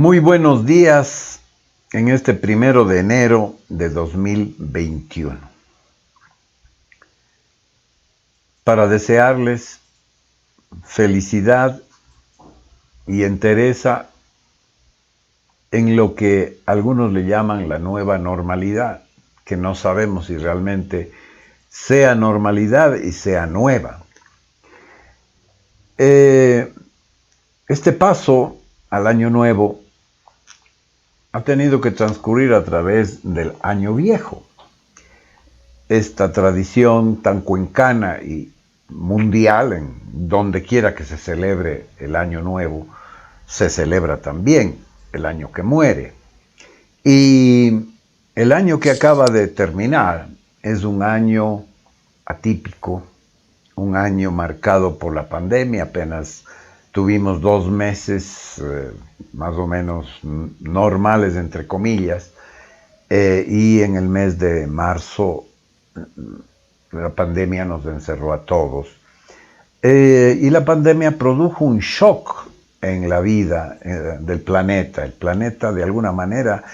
Muy buenos días en este 1 de enero de 2021. Para desearles felicidad y entereza en lo que algunos le llaman la nueva normalidad, que no sabemos si realmente sea normalidad y sea nueva. Este paso al año nuevo ha tenido que transcurrir a través del año viejo. Esta tradición tan cuencana y mundial, en donde quiera que se celebre el año nuevo, se celebra también el año que muere. Y el año que acaba de terminar es un año atípico, un año marcado por la pandemia. Apenas tuvimos 2 meses más o menos normales, entre comillas, y en el mes de marzo la pandemia nos encerró a todos. Y la pandemia produjo un shock en la vida del planeta. El planeta, de alguna manera,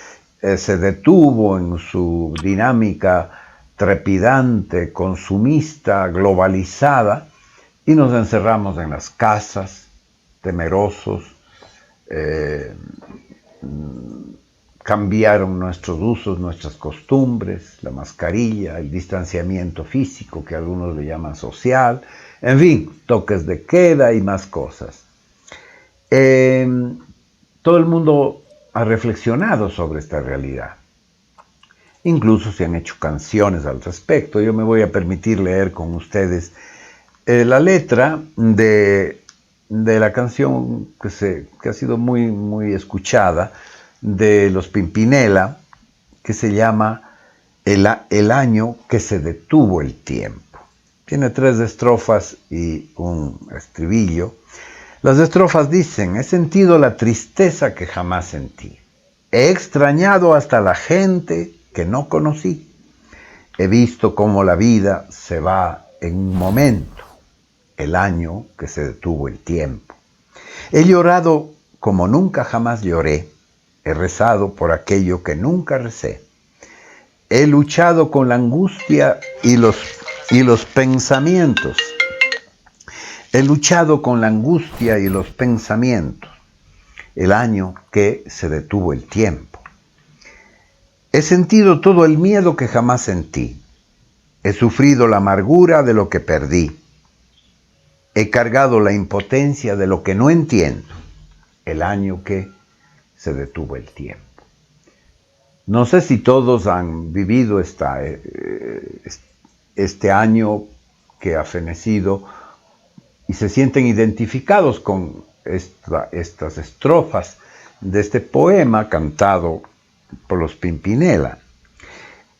se detuvo en su dinámica trepidante, consumista, globalizada, y nos encerramos en las casas, temerosos. Cambiaron nuestros usos, nuestras costumbres, la mascarilla, el distanciamiento físico, que algunos le llaman social, en fin, toques de queda y más cosas. Todo el mundo ha reflexionado sobre esta realidad. Incluso se han hecho canciones al respecto. Yo me voy a permitir leer con ustedes la letra de la canción que ha sido muy escuchada, de los Pimpinela, que se llama El año que se detuvo el tiempo. Tiene 3 estrofas y un estribillo. Las estrofas dicen: he sentido la tristeza que jamás sentí. He extrañado hasta la gente que no conocí. He visto cómo la vida se va en un momento, el año que se detuvo el tiempo. He llorado como nunca jamás lloré. He rezado por aquello que nunca recé. He luchado con la angustia y los pensamientos. He luchado con la angustia y los pensamientos, el año que se detuvo el tiempo. He sentido todo el miedo que jamás sentí. He sufrido la amargura de lo que perdí. He cargado la impotencia de lo que no entiendo, el año que se detuvo el tiempo. No sé si todos han vivido este año que ha fenecido y se sienten identificados con estas estrofas de este poema cantado por los Pimpinela.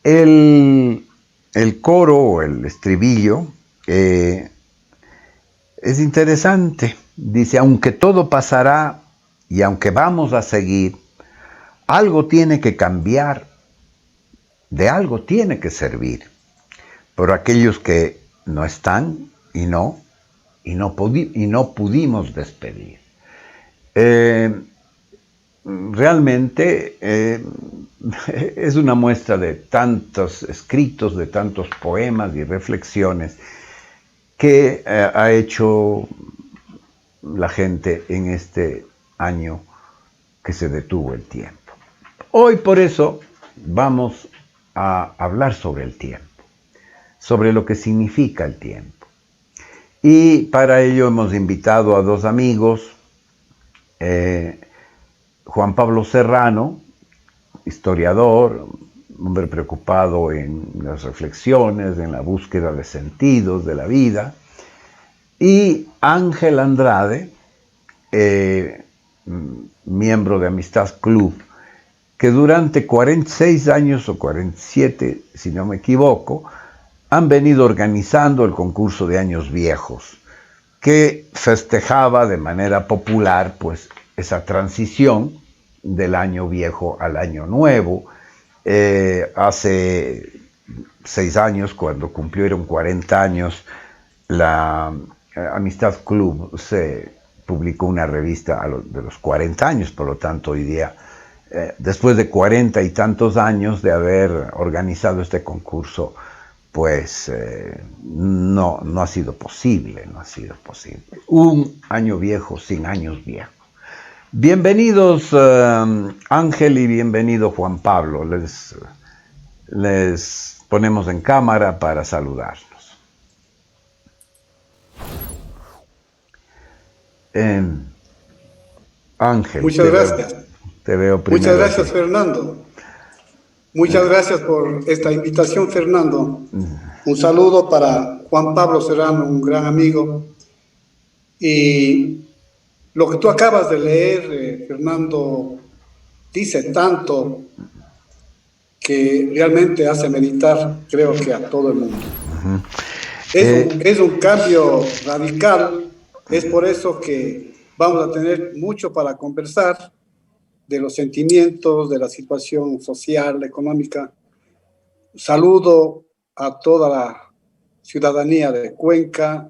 El coro o el estribillo es interesante. Dice: aunque todo pasará y aunque vamos a seguir, algo tiene que cambiar, de algo tiene que servir. Por aquellos que no están y no pudimos despedir. Realmente es una muestra de tantos escritos, de tantos poemas y reflexiones que ha hecho la gente en este año que se detuvo el tiempo. Hoy, por eso, vamos a hablar sobre el tiempo, sobre lo que significa el tiempo. Y para ello hemos invitado a 2 amigos, Juan Pablo Serrano, historiador, hombre preocupado en las reflexiones, en la búsqueda de sentidos de la vida, y Ángel Andrade, miembro de Amistad Club, que durante 46 años o 47, si no me equivoco, han venido organizando el concurso de Años Viejos, que festejaba de manera popular pues esa transición del año viejo al año nuevo. Hace 6 años, cuando cumplieron 40 años, la Amistad Club se publicó una revista de los 40 años, por lo tanto hoy día, después de 40 y tantos años de haber organizado este concurso, pues no ha sido posible, no ha sido posible. Un año viejo sin años viejos. Bienvenidos Ángel y bienvenido Juan Pablo, les ponemos en cámara para saludarlos. Ángel, muchas gracias. Te veo primero. Muchas gracias, Fernando. Muchas gracias por esta invitación, Fernando. Un saludo para Juan Pablo Serrano, un gran amigo. Y lo que tú acabas de leer, Fernando, dice tanto que realmente hace meditar, creo que a todo el mundo. Es un cambio radical, es por eso que vamos a tener mucho para conversar de los sentimientos, de la situación social, económica. Saludo a toda la ciudadanía de Cuenca,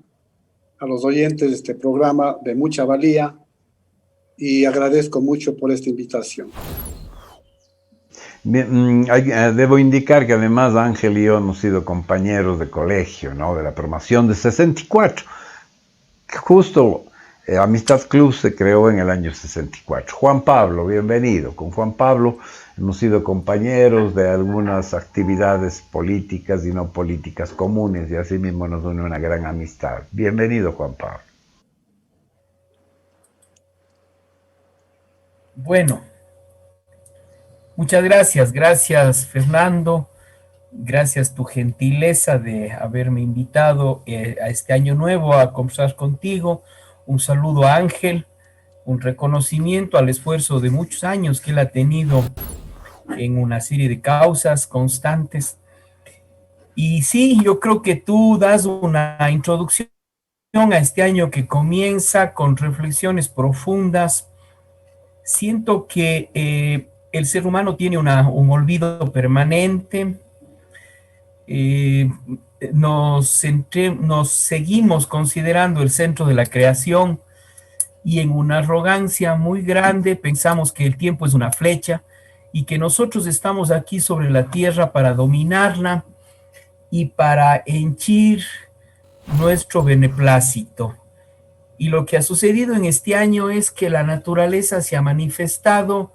a los oyentes de este programa de mucha valía, y agradezco mucho por esta invitación. Bien, debo indicar que además Ángel y yo hemos sido compañeros de colegio, ¿no? De la promoción de 64. Justo Amistad Club se creó en el año 64. Juan Pablo, bienvenido. Con Juan Pablo hemos sido compañeros de algunas actividades políticas y no políticas comunes, y así mismo nos une una gran amistad. Bienvenido, Juan Pablo. Bueno, muchas gracias Fernando, gracias tu gentileza de haberme invitado a este año nuevo a conversar contigo. Un saludo a Ángel, un reconocimiento al esfuerzo de muchos años que él ha tenido en una serie de causas constantes. Y sí, yo creo que tú das una introducción a este año que comienza con reflexiones profundas. Siento que el ser humano tiene un olvido permanente. Nos seguimos considerando el centro de la creación y en una arrogancia muy grande pensamos que el tiempo es una flecha y que nosotros estamos aquí sobre la tierra para dominarla y para henchir nuestro beneplácito. Y lo que ha sucedido en este año es que la naturaleza se ha manifestado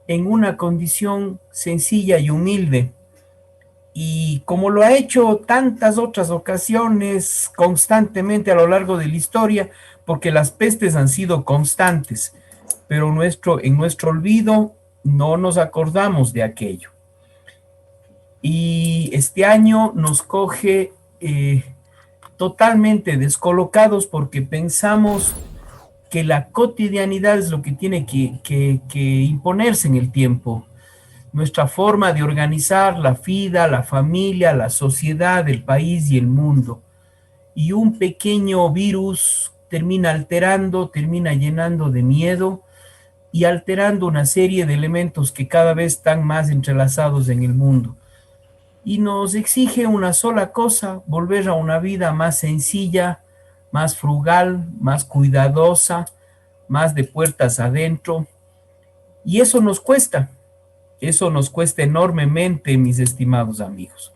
en una condición sencilla y humilde. Y como lo ha hecho tantas otras ocasiones constantemente a lo largo de la historia, porque las pestes han sido constantes, pero en nuestro olvido no nos acordamos de aquello. Y este año nos coge totalmente descolocados porque pensamos que la cotidianidad es lo que tiene que imponerse en el tiempo. Nuestra forma de organizar la vida, la familia, la sociedad, el país y el mundo. Y un pequeño virus termina alterando, termina llenando de miedo y alterando una serie de elementos que cada vez están más entrelazados en el mundo. Y nos exige una sola cosa, volver a una vida más sencilla, más frugal, más cuidadosa, más de puertas adentro. Y eso nos cuesta enormemente, mis estimados amigos.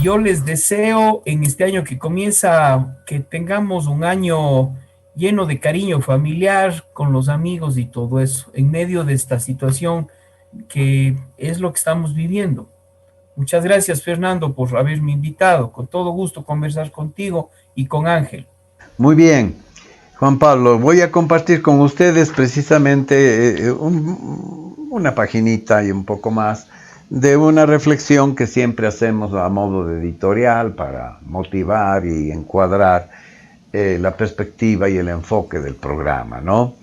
Yo les deseo en este año que comienza que tengamos un año lleno de cariño familiar con los amigos y todo eso, en medio de esta situación que es lo que estamos viviendo. Muchas gracias, Fernando, por haberme invitado. Con todo gusto conversar contigo y con Ángel. Muy bien. Juan Pablo, voy a compartir con ustedes precisamente una paginita y un poco más de una reflexión que siempre hacemos a modo de editorial para motivar y encuadrar la perspectiva y el enfoque del programa, ¿no?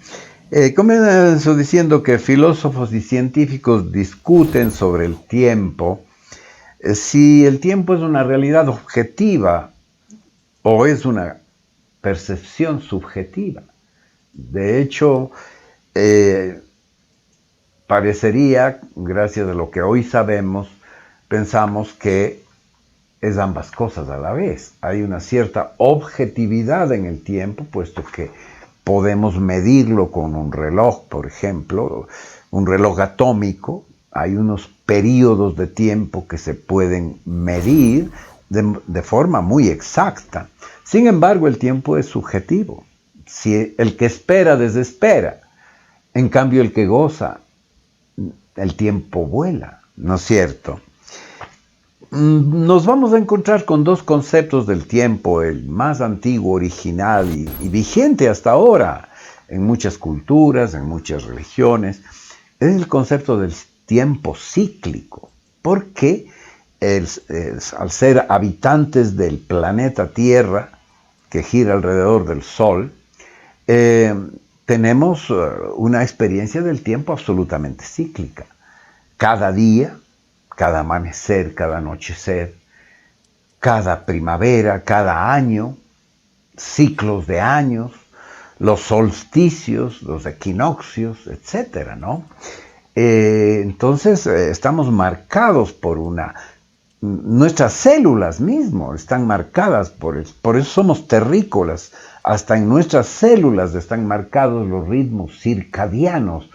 Comienzo diciendo que filósofos y científicos discuten sobre el tiempo, si el tiempo es una realidad objetiva o es una percepción subjetiva. De hecho, parecería, gracias a lo que hoy sabemos, pensamos que es ambas cosas a la vez. Hay una cierta objetividad en el tiempo, puesto que podemos medirlo con un reloj, por ejemplo, un reloj atómico. Hay unos periodos de tiempo que se pueden medir de forma muy exacta. Sin embargo, el tiempo es subjetivo. Si el que espera desespera, en cambio el que goza, el tiempo vuela, ¿no es cierto? Nos vamos a encontrar con dos conceptos del tiempo, el más antiguo, original y vigente hasta ahora en muchas culturas, en muchas religiones. Es el concepto del tiempo cíclico, porque al ser habitantes del planeta Tierra, que gira alrededor del Sol, tenemos una experiencia del tiempo absolutamente cíclica. Cada día, cada amanecer, cada anochecer, cada primavera, cada año, ciclos de años, los solsticios, los equinoccios, etcétera, ¿no? Entonces estamos marcados por nuestras células mismas están marcadas por eso somos terrícolas. Hasta en nuestras células están marcados los ritmos circadianos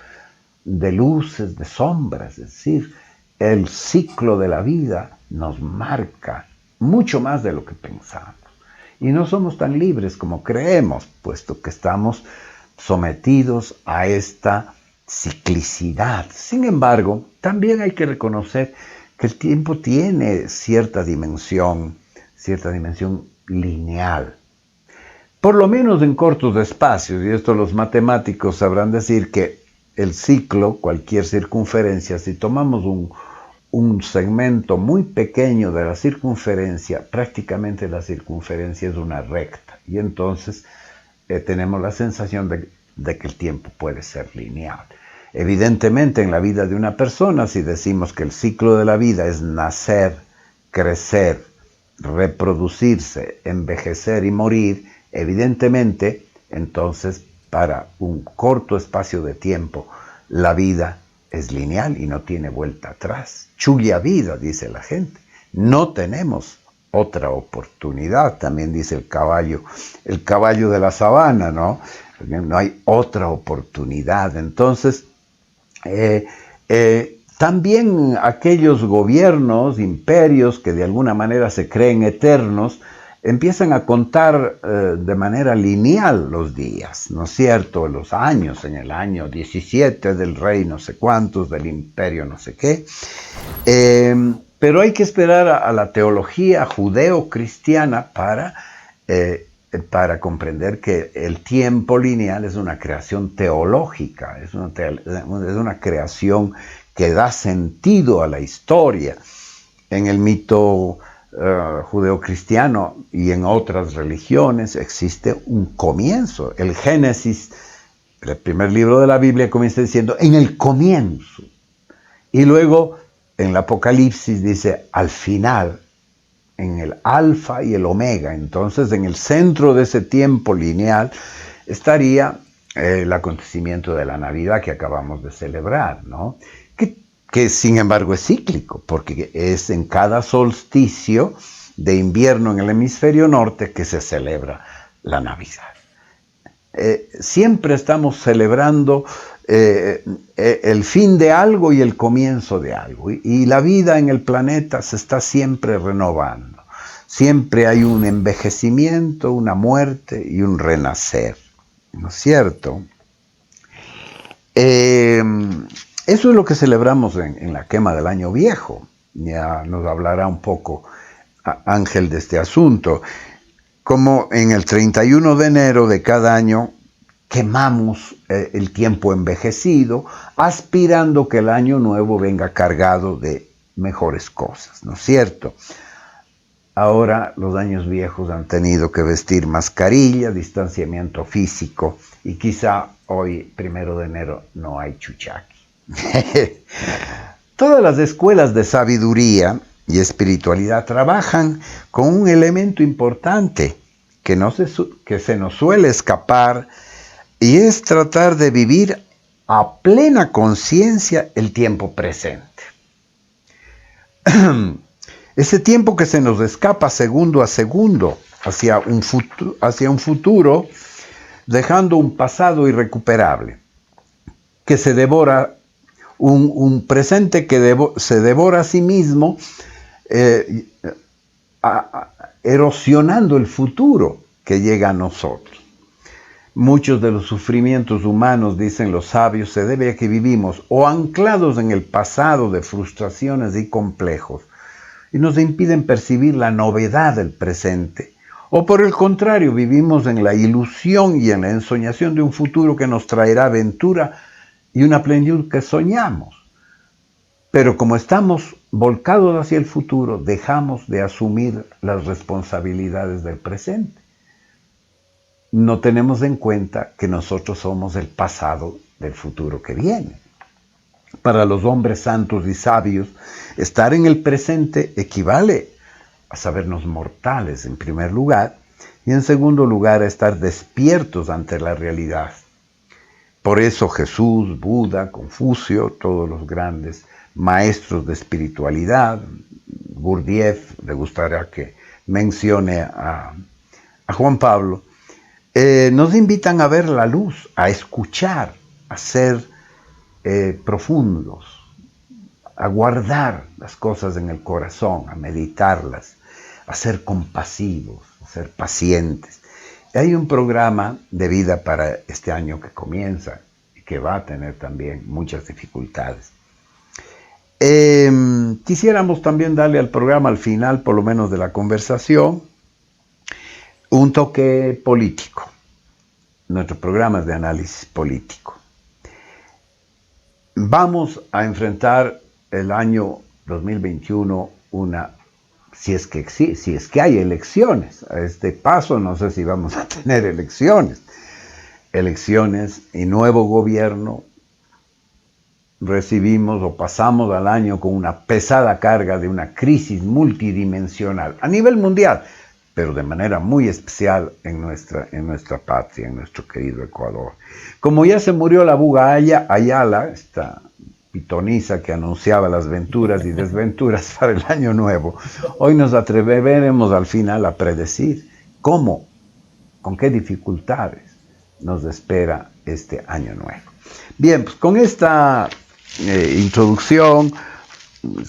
de luces, de sombras, es decir, el ciclo de la vida nos marca mucho más de lo que pensamos. Y no somos tan libres como creemos, puesto que estamos sometidos a esta ciclicidad. Sin embargo, también hay que reconocer que el tiempo tiene cierta dimensión lineal. Por lo menos en cortos espacios, y esto los matemáticos sabrán decir que el ciclo, cualquier circunferencia, si tomamos un segmento muy pequeño de la circunferencia, prácticamente la circunferencia es una recta. Y entonces tenemos la sensación de que el tiempo puede ser lineal. Evidentemente, en la vida de una persona, si decimos que el ciclo de la vida es nacer, crecer, reproducirse, envejecer y morir, evidentemente, entonces, para un corto espacio de tiempo, la vida es lineal y no tiene vuelta atrás. Chulia vida, dice la gente. No tenemos otra oportunidad, también dice el caballo de la sabana, ¿no? No hay otra oportunidad. Entonces, también aquellos gobiernos, imperios que de alguna manera se creen eternos, empiezan a contar de manera lineal los días, ¿no es cierto? Los años, en el año 17 del rey no sé cuántos, del imperio no sé qué. Pero hay que esperar a la teología judeo-cristiana para comprender que el tiempo lineal es una creación teológica, es una creación que da sentido a la historia. En el mito judeocristiano y en otras religiones existe un comienzo. El Génesis, el primer libro de la Biblia, comienza diciendo en el comienzo. Y luego en el Apocalipsis dice al final, en el alfa y el omega. Entonces en el centro de ese tiempo lineal estaría el acontecimiento de la Navidad que acabamos de celebrar, ¿no? Que sin embargo es cíclico, porque es en cada solsticio de invierno en el hemisferio norte que se celebra la Navidad. Siempre estamos celebrando el fin de algo y el comienzo de algo, y la vida en el planeta se está siempre renovando. Siempre hay un envejecimiento, una muerte y un renacer, ¿no es cierto? Eso es lo que celebramos en la quema del año viejo. Ya nos hablará un poco Ángel de este asunto. Como en el 31 de enero de cada año quemamos el tiempo envejecido, aspirando que el año nuevo venga cargado de mejores cosas, ¿no es cierto? Ahora los años viejos han tenido que vestir mascarilla, distanciamiento físico, y quizá hoy, 1 de enero, no hay chuchaqui. Todas las escuelas de sabiduría y espiritualidad trabajan con un elemento importante que se nos suele escapar, y es tratar de vivir a plena conciencia el tiempo presente. Ese tiempo que se nos escapa segundo a segundo hacia un futuro dejando un pasado irrecuperable que se devora, un presente que se devora a sí mismo, erosionando el futuro que llega a nosotros. Muchos de los sufrimientos humanos, dicen los sabios, se debe a que vivimos o anclados en el pasado de frustraciones y complejos, y nos impiden percibir la novedad del presente, o por el contrario, vivimos en la ilusión y en la ensoñación de un futuro que nos traerá aventura y una plenitud que soñamos. Pero como estamos volcados hacia el futuro, dejamos de asumir las responsabilidades del presente. No tenemos en cuenta que nosotros somos el pasado del futuro que viene. Para los hombres santos y sabios, estar en el presente equivale a sabernos mortales en primer lugar y en segundo lugar a estar despiertos ante la realidad. Por eso Jesús, Buda, Confucio, todos los grandes maestros de espiritualidad, Gurdjieff, le gustará que mencione a Juan Pablo, nos invitan a ver la luz, a escuchar, a ser profundos, a guardar las cosas en el corazón, a meditarlas, a ser compasivos, a ser pacientes. Y hay un programa de vida para este año que comienza y que va a tener también muchas dificultades. Quisiéramos también darle al programa, al final por lo menos de la conversación, un toque político. Nuestro programa es de análisis político. Vamos a enfrentar el año 2021 si es que hay elecciones. A este paso no sé si vamos a tener elecciones y nuevo gobierno. Recibimos o pasamos al año con una pesada carga de una crisis multidimensional a nivel mundial, pero de manera muy especial en nuestra patria, en nuestro querido Ecuador. Como ya se murió la Buga Ayala, esta pitonisa que anunciaba las venturas y desventuras para el año nuevo, hoy nos atreveremos al final a predecir cómo, con qué dificultades nos espera este año nuevo. Bien, pues con esta introducción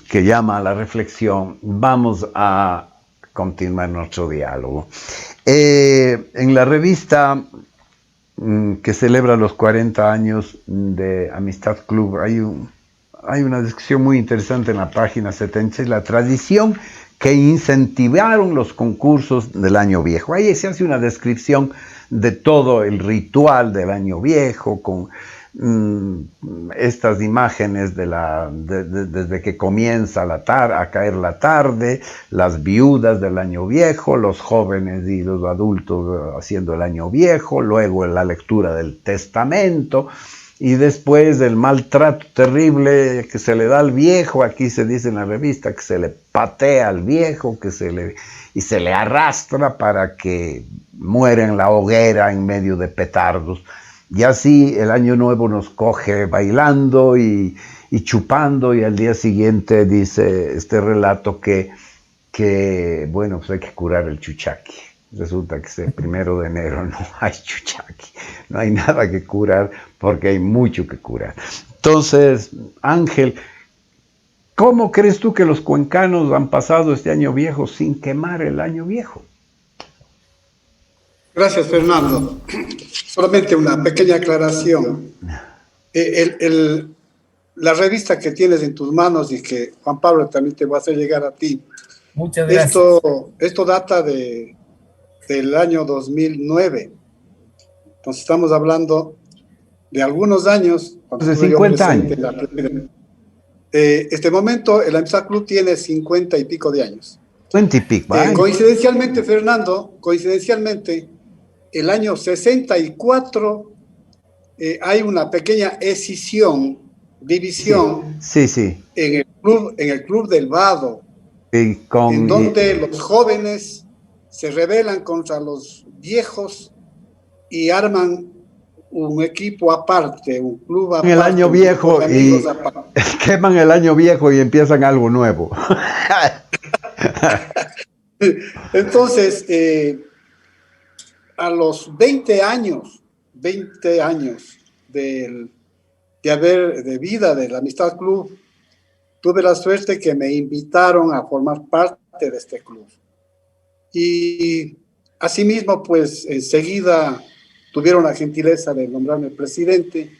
que llama a la reflexión, vamos a continuar nuestro diálogo. En la revista que celebra los 40 años de Amistad Club, hay una descripción muy interesante en la página 76, la tradición que incentivaron los concursos del Año Viejo. Ahí se hace una descripción de todo el ritual del Año Viejo, con estas imágenes desde que comienza a caer la tarde, las viudas del Año Viejo, los jóvenes y los adultos haciendo el Año Viejo, luego la lectura del Testamento, y después el maltrato terrible que se le da al viejo. Aquí se dice en la revista que se le patea al viejo, y se le arrastra para que muera en la hoguera en medio de petardos. Y así el año nuevo nos coge bailando y chupando, y al día siguiente dice este relato que bueno, pues hay que curar el chuchaqui. Resulta que el 1 de enero no hay chuchaqui, no hay nada que curar porque hay mucho que curar. Entonces, Ángel, ¿cómo crees tú que los cuencanos han pasado este año viejo sin quemar el año viejo? Gracias, Fernando. Solamente una pequeña aclaración. La revista que tienes en tus manos y que Juan Pablo también te va a hacer llegar a ti. Muchas gracias. Esto data del año 2009. Entonces estamos hablando de algunos años. De 50 años. Este momento, el Amistad Club tiene 50 y pico de años. 20 y pico. Coincidencialmente, Fernando, el año 64 hay una pequeña división sí. En el club del Vado, en donde los jóvenes se rebelan contra los viejos y arman un equipo aparte, un club aparte. El año viejo y queman el año viejo y empiezan algo nuevo. Entonces, a los 20 años 20 años de vida de la Amistad Club, tuve la suerte que me invitaron a formar parte de este club. Y asimismo, pues enseguida tuvieron la gentileza de nombrarme presidente.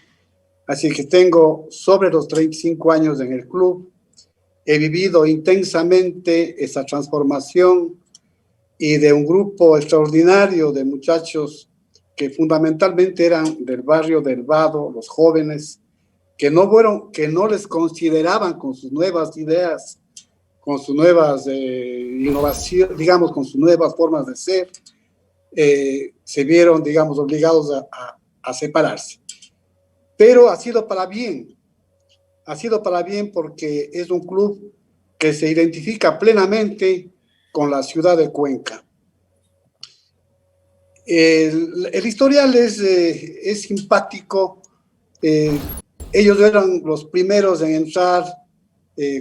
Así que tengo sobre los 35 años en el club. He vivido intensamente esa transformación y de un grupo extraordinario de muchachos que fundamentalmente eran del barrio del Vado, los jóvenes, que no les consideraban con sus nuevas ideas, con sus nuevas innovaciones, digamos, con sus nuevas formas de ser, se vieron, digamos, obligados a separarse. Pero ha sido para bien porque es un club que se identifica plenamente con la ciudad de Cuenca. El historial es simpático. Ellos eran los primeros en entrar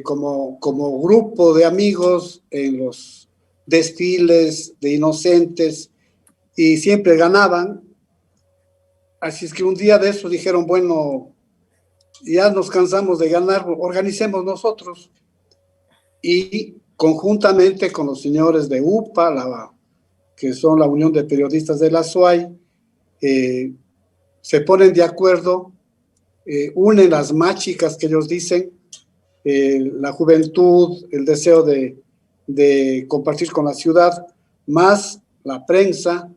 como grupo de amigos en los desfiles de inocentes y siempre ganaban. Así es que un día de eso dijeron, bueno, ya nos cansamos de ganar, organicemos nosotros. Y conjuntamente con los señores de UPA, que son la Unión de Periodistas de la SUAY, se ponen de acuerdo, unen las máchicas que ellos dicen, la juventud, el deseo de compartir con la ciudad, más la prensa,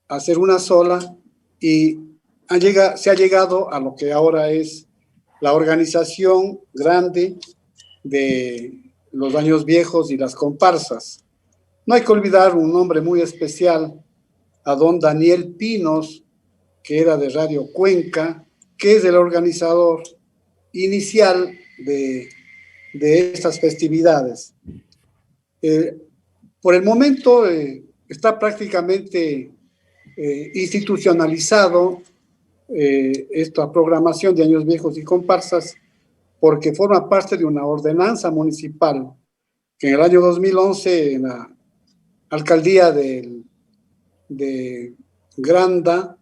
hacer una sola, y se ha llegado a lo que ahora es la organización grande de los Años Viejos y las comparsas. No hay que olvidar un nombre muy especial, a don Daniel Pinos, que era de Radio Cuenca, que es el organizador inicial de estas festividades. Por el momento está prácticamente institucionalizado esta programación de Años Viejos y comparsas, porque forma parte de una ordenanza municipal que en el año 2011 en la alcaldía de Granda,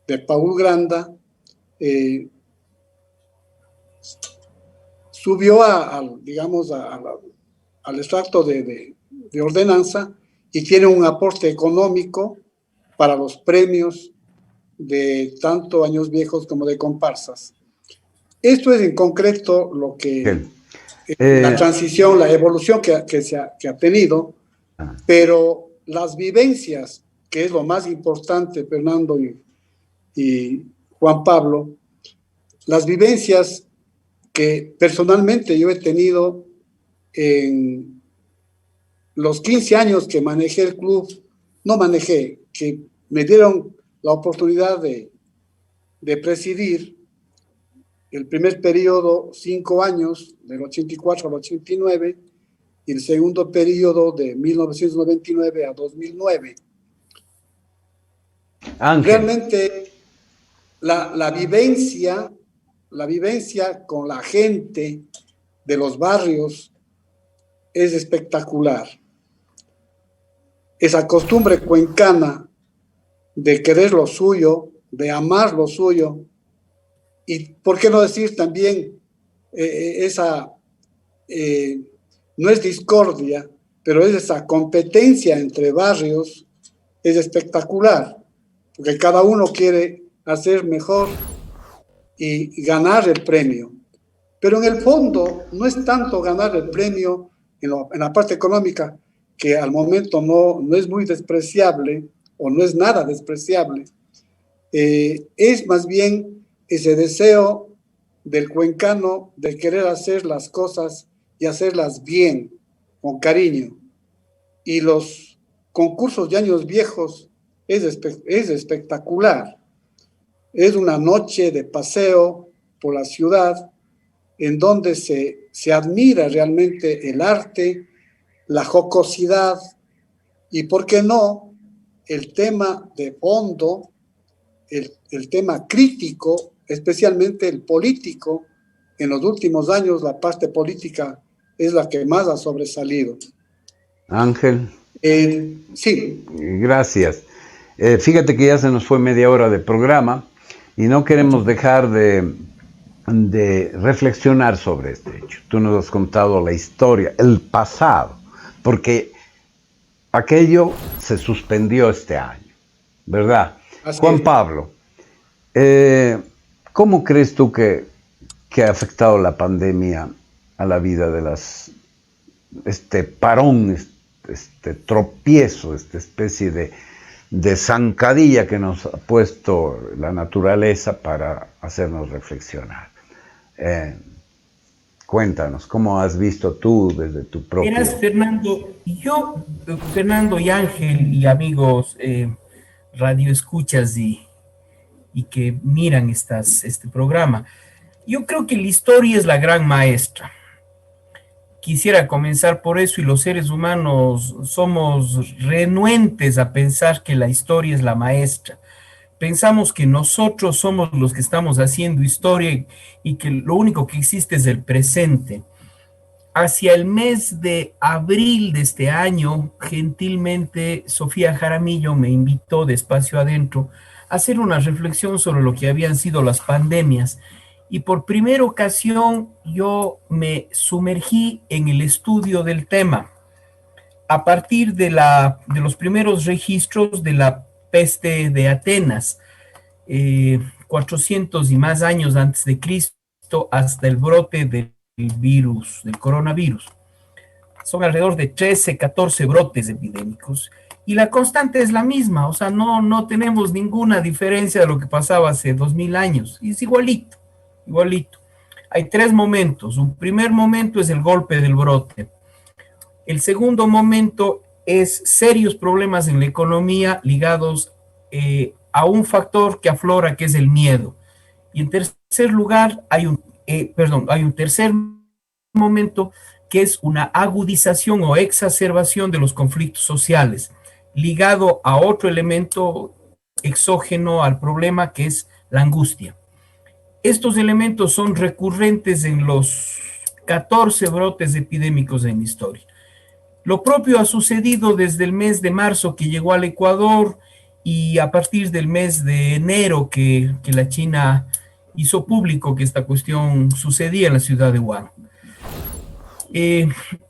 de Paul Granda, subió al extracto de ordenanza y tiene un aporte económico para los premios de tanto Años Viejos como de comparsas. Esto es en concreto lo que la transición, la evolución que ha tenido, pero las vivencias, que es lo más importante, Fernando y Juan Pablo, las vivencias que personalmente yo he tenido en los 15 años que manejé el club, que me dieron la oportunidad de presidir el primer periodo, 5 años, del 84 al 89, y el segundo periodo de 1999 a 2009. Ángel. Realmente la vivencia con la gente de los barrios es espectacular. Esa costumbre cuencana de querer lo suyo, de amar lo suyo, y por qué no decir también no es discordia, pero es esa competencia entre barrios, es espectacular, porque cada uno quiere hacer mejor y ganar el premio. Pero en el fondo no es tanto ganar el premio en la parte económica, que al momento no es muy despreciable o no es nada despreciable. Es más bien ese deseo del cuencano de querer hacer las cosas y hacerlas bien, con cariño. Y los concursos de Años Viejos es espectacular. Es una noche de paseo por la ciudad en donde se admira realmente el arte, la jocosidad y, ¿por qué no?, el tema de fondo, el tema crítico, especialmente el político. En los últimos años la parte política es la que más ha sobresalido. Ángel. Sí. Gracias. Fíjate que ya se nos fue media hora de programa y no queremos dejar de reflexionar sobre este hecho. Tú nos has contado la historia, el pasado, porque aquello se suspendió este año, ¿verdad? Así Juan es. Pablo, ¿cómo crees tú que ha afectado la pandemia a la vida de este parón, este tropiezo, esta especie de zancadilla que nos ha puesto la naturaleza para hacernos reflexionar? Cuéntanos, ¿cómo has visto tú desde tu propio... Verás, Fernando y Ángel y amigos radio escuchas y que miran este programa, yo creo que la historia es la gran maestra. Quisiera comenzar por eso, y los seres humanos somos renuentes a pensar que la historia es la maestra. Pensamos que nosotros somos los que estamos haciendo historia y que lo único que existe es el presente. Hacia el mes de abril de este año, gentilmente Sofía Jaramillo me invitó de Espacio Adentro a hacer una reflexión sobre lo que habían sido las pandemias. Y por primera ocasión yo me sumergí en el estudio del tema a partir de los primeros registros de la peste de Atenas, 400 y más años antes de Cristo, hasta el brote del virus, del coronavirus. Son alrededor de 13, 14 brotes epidémicos y la constante es la misma, o sea, no tenemos ninguna diferencia de lo que pasaba hace 2000 años, y es igualito, igualito. Hay tres momentos. Un primer momento es el golpe del brote. El segundo momento es serios problemas en la economía ligados a un factor que aflora, que es el miedo. Y en tercer lugar, hay un tercer momento que es una agudización o exacerbación de los conflictos sociales, ligado a otro elemento exógeno al problema, que es la angustia. Estos elementos son recurrentes en los 14 brotes epidémicos en la historia. Lo propio ha sucedido desde el mes de marzo, que llegó al Ecuador, y a partir del mes de enero que la China hizo público que esta cuestión sucedía en la ciudad de Wuhan.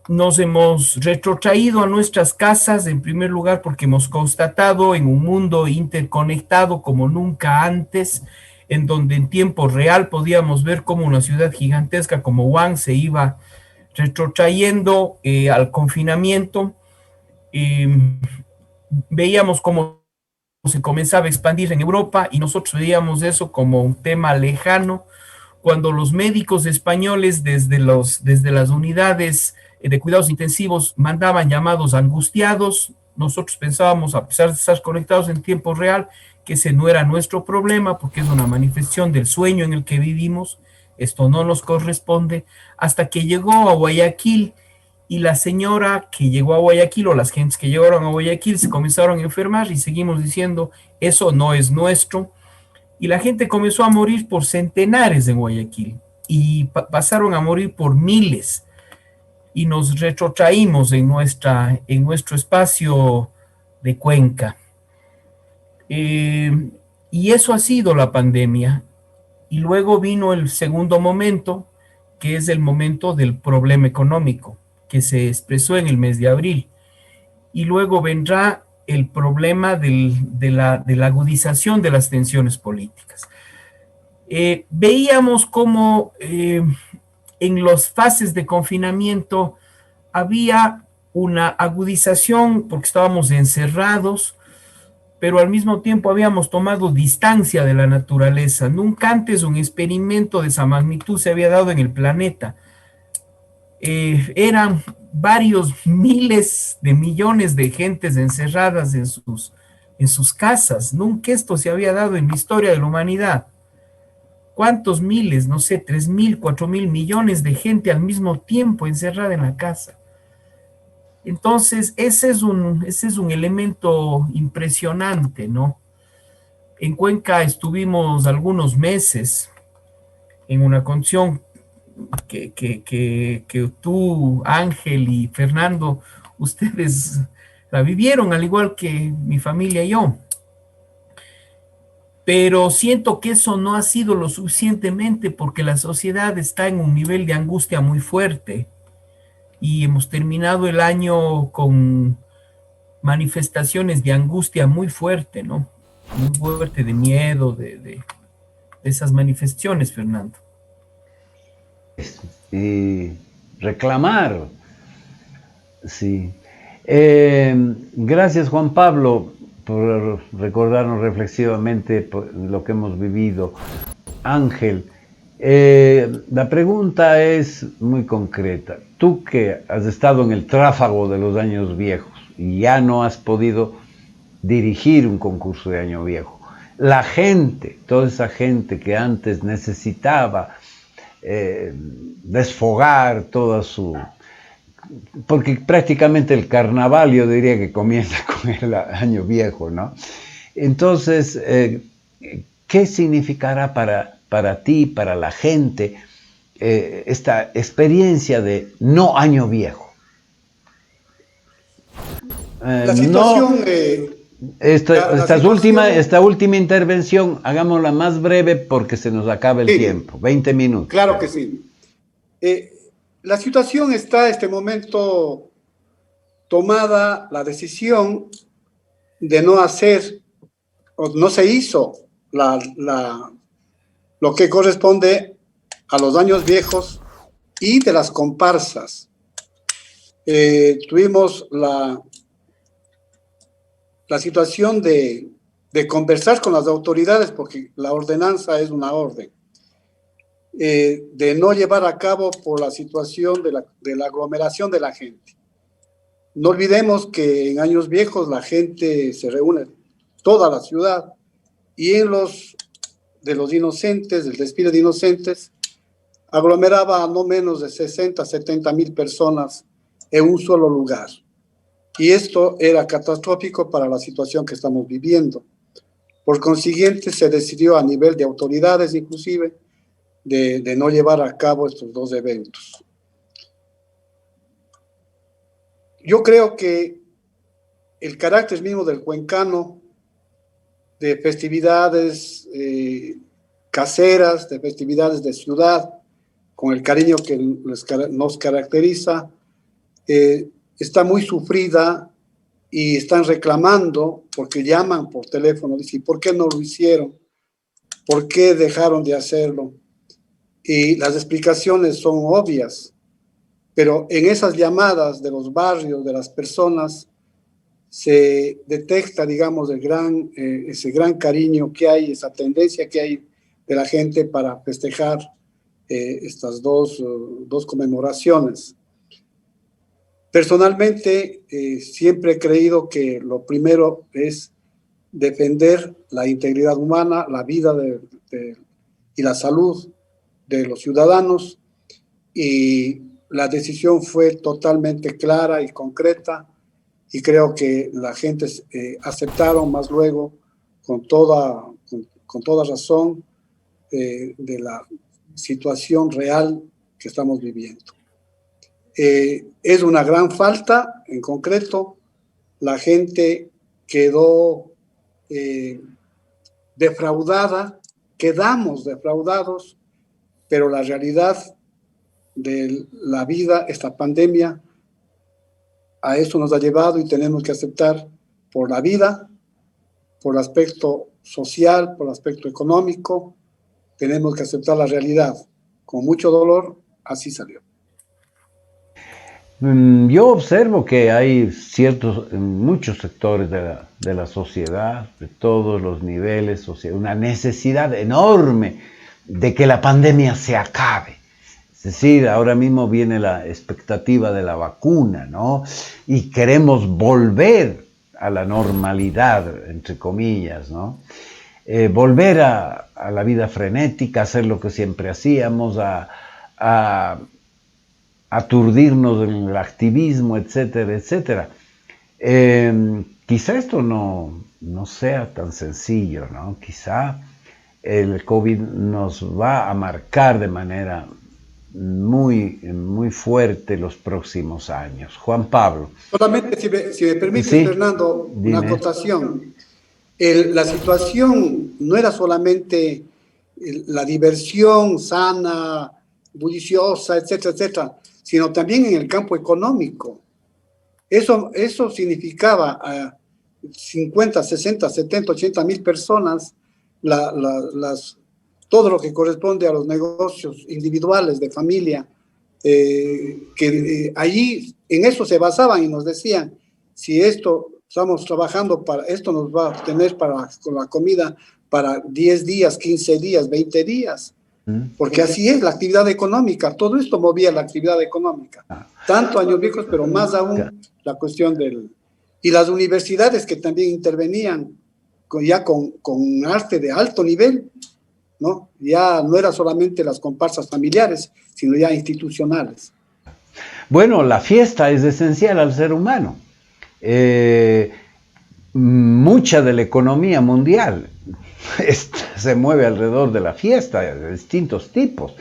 Nos hemos retrotraído a nuestras casas, en primer lugar porque hemos constatado en un mundo interconectado como nunca antes, en donde en tiempo real podíamos ver cómo una ciudad gigantesca como Wuhan se iba retrotrayendo al confinamiento. Veíamos cómo se comenzaba a expandir en Europa y nosotros veíamos eso como un tema lejano, cuando los médicos españoles desde las unidades de cuidados intensivos mandaban llamados angustiados. Nosotros pensábamos, a pesar de estar conectados en tiempo real, que ese no era nuestro problema, porque es una manifestación del sueño en el que vivimos. Esto no nos corresponde, hasta que llegó a Guayaquil, y la señora que llegó a Guayaquil, o las gentes que llegaron a Guayaquil, se comenzaron a enfermar, y seguimos diciendo, eso no es nuestro, y la gente comenzó a morir por centenares en Guayaquil, y pasaron a morir por miles, y nos retrotraímos en nuestro espacio de Cuenca. Y eso ha sido la pandemia. Y luego vino el segundo momento, que es el momento del problema económico, que se expresó en el mes de abril. Y luego vendrá el problema de la agudización de las tensiones políticas. Veíamos cómo en las fases de confinamiento había una agudización porque estábamos encerrados, pero al mismo tiempo habíamos tomado distancia de la naturaleza. Nunca antes un experimento de esa magnitud se había dado en el planeta. Eran varios miles de millones de gentes encerradas en sus casas. Nunca esto se había dado en la historia de la humanidad. ¿Cuántos miles? No sé, 3.000, 4.000 millones de gente al mismo tiempo encerrada en la casa. Entonces, ese es un elemento impresionante, ¿no? En Cuenca estuvimos algunos meses en una condición que tú, Ángel y Fernando, ustedes la vivieron al igual que mi familia y yo. pero siento que eso no ha sido lo suficientemente porque la sociedad está en un nivel de angustia muy fuerte y hemos terminado el año con manifestaciones de angustia muy fuerte, ¿no? Muy fuerte de miedo, de esas manifestaciones, Fernando. Y reclamar, sí. Gracias, Juan Pablo, por recordarnos reflexivamente por lo que hemos vivido. Ángel, la pregunta es muy concreta. Tú que has estado en el tráfago de los años viejos y ya no has podido dirigir un concurso de año viejo, la gente, toda esa gente que antes necesitaba desfogar toda su... Porque prácticamente el carnaval yo diría que comienza con el año viejo, ¿no? Entonces, ¿qué significará para ti, para la gente, esta experiencia de no año viejo? La No, situación, esta última intervención, hagámosla más breve porque se nos acaba el sí, tiempo, 20 minutos. claro que sí. La situación está en este momento tomada la decisión de no hacer, o no se hizo lo que corresponde a los años viejos y de las comparsas. Tuvimos la situación de conversar con las autoridades, porque la ordenanza es una orden, de no llevar a cabo por la situación de la aglomeración de la gente. No olvidemos que en años viejos la gente se reúne, toda la ciudad, y en de los inocentes, del desfile de inocentes, aglomeraba a no menos de 60, 70 mil personas en un solo lugar. Y esto era catastrófico para la situación que estamos viviendo. Por consiguiente, se decidió a nivel de autoridades, inclusive, de no llevar a cabo estos dos eventos. Yo creo que el carácter mismo del cuencano, de festividades caseras, de festividades de ciudad, con el cariño que nos caracteriza, está muy sufrida y están reclamando porque llaman por teléfono, dicen, ¿por qué no lo hicieron? ¿Por qué dejaron de hacerlo? Y las explicaciones son obvias, pero en esas llamadas de los barrios, de las personas, se detecta, digamos, ese gran cariño que hay, esa tendencia que hay de la gente para festejar estas dos conmemoraciones. Personalmente, siempre he creído que lo primero es defender la integridad humana, la vida y la salud de los ciudadanos, y la decisión fue totalmente clara y concreta, y creo que la gente aceptaron más luego con toda razón de la situación real que estamos viviendo. Es una gran falta, en concreto, la gente quedó defraudada, quedamos defraudados, pero la realidad de la vida, esta pandemia, a eso nos ha llevado y tenemos que aceptar por la vida, por el aspecto social, por el aspecto económico, tenemos que aceptar la realidad. Con mucho dolor, así salió. Yo observo que hay muchos sectores de la sociedad, de todos los niveles, una necesidad enorme de que la pandemia se acabe. Es decir, ahora mismo viene la expectativa de la vacuna, ¿no? Y queremos volver a la normalidad, entre comillas, ¿no? Volver a la vida frenética, hacer lo que siempre hacíamos, a aturdirnos en el activismo, etcétera, etcétera. Quizá esto no sea tan sencillo, ¿no? Quizá el COVID nos va a marcar de manera muy, muy fuerte los próximos años. Juan Pablo. Solamente, si me permites, ¿Sí? Fernando, Dime. una acotación. La situación no era solamente la diversión sana, bulliciosa, etcétera, etcétera, sino también en el campo económico. Eso significaba 50, 60, 70, 80 mil personas, todo lo que corresponde a los negocios individuales de familia, allí en eso se basaban y nos decían, si estamos trabajando para esto, nos va a tener con la comida para 10 días, 15 días, 20 días. Porque así es la actividad económica, todo esto movía la actividad económica, tanto Años Viejos, pero más aún la cuestión y las universidades que también intervenían con arte de alto nivel, ¿no? Ya no era solamente las comparsas familiares, sino ya institucionales. Bueno, la fiesta es esencial al ser humano. Mucha de la economía mundial se mueve alrededor de la fiesta, de distintos tipos.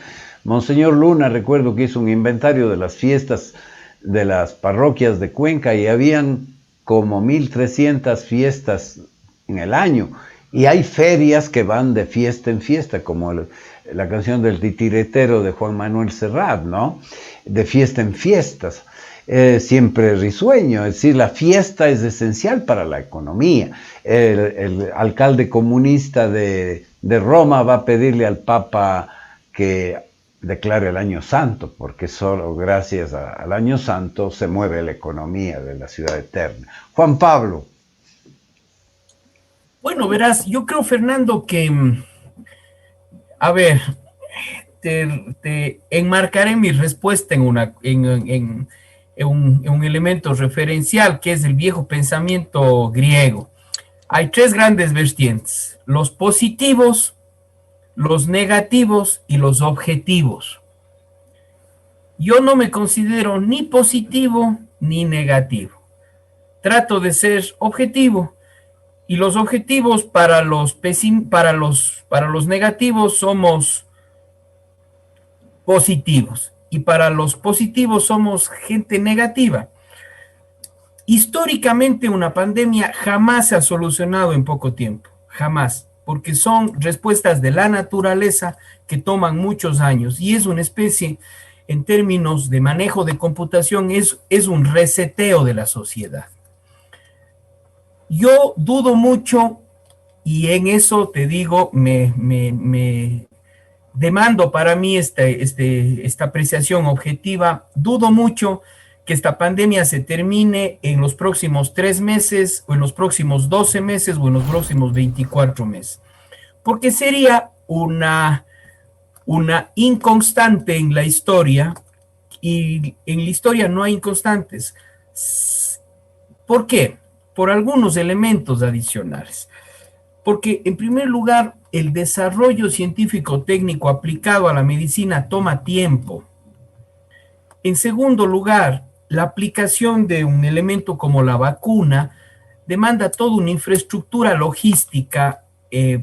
Monseñor Luna, recuerdo que hizo un inventario de las fiestas de las parroquias de Cuenca y habían como 1.300 fiestas en el año. Y hay ferias que van de fiesta en fiesta, como la canción del titiretero de Juan Manuel Serrat, ¿no? De fiesta en fiestas. Siempre risueño, es decir, la fiesta es esencial para la economía. El alcalde comunista de Roma va a pedirle al Papa que declare el Año Santo, porque solo gracias al Año Santo se mueve la economía de la ciudad eterna. Juan Pablo. Bueno, verás, yo creo, Fernando, que, a ver, te enmarcaré mi respuesta en un elemento referencial, que es el viejo pensamiento griego. Hay tres grandes vertientes: los positivos, los negativos y los objetivos. Yo no me considero ni positivo ni negativo. Trato de ser objetivo, y los objetivos para los negativos somos positivos, y para los positivos somos gente negativa. Históricamente una pandemia jamás se ha solucionado en poco tiempo, jamás, porque son respuestas de la naturaleza que toman muchos años, y es una especie, en términos de manejo de computación, es un reseteo de la sociedad. Yo dudo mucho, y en eso te digo, me demando para mí esta apreciación objetiva. Dudo mucho que esta pandemia se termine en los próximos 3 meses, o en los próximos 12 meses, o en los próximos 24 meses, porque sería una inconstante en la historia, y en la historia no hay inconstantes. ¿Por qué? Por algunos elementos adicionales. Porque, en primer lugar, el desarrollo científico-técnico aplicado a la medicina toma tiempo. En segundo lugar, la aplicación de un elemento como la vacuna demanda toda una infraestructura logística